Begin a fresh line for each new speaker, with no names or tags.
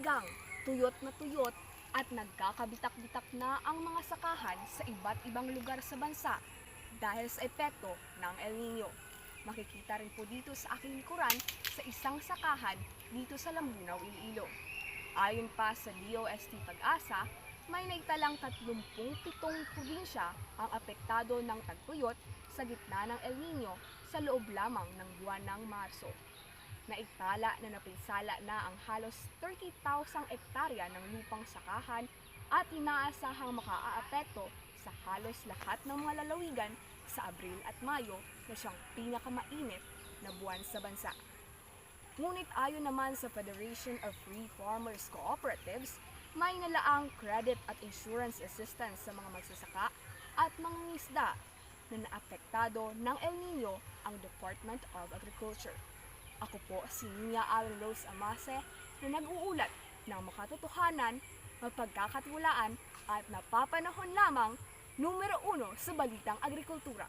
sinigang, tuyot na tuyot at nagkakabitak-bitak na ang mga sakahan sa iba't ibang lugar sa bansa dahil sa epekto ng El Nino. Makikita rin po dito sa aking likuran sa isang sakahan dito sa Lambunaw, Iloilo. Ayon pa sa DOST Pag-asa, may naitalang 37 probinsya ang apektado ng tagtuyot sa gitna ng El Nino sa loob lamang ng buwan ng Marso. Naitala na napinsala na ang halos 30,000 ektarya ng lupang sakahan at inaasahang makaaapekto sa halos lahat ng mga lalawigan sa Abril at Mayo na siyang pinakamainit na buwan sa bansa. Ngunit ayon naman sa Federation of Free Farmers Cooperatives, may nalaang credit at insurance assistance sa mga magsasaka at mga ngisda na naapektado ng El Nino ang Department of Agriculture. Ako po si Nia Allen Rose Amase na nag-uulat ng makatotohanan, mapagkakatiwalaan at napapanahon lamang numero 1 sa balitang agrikultura.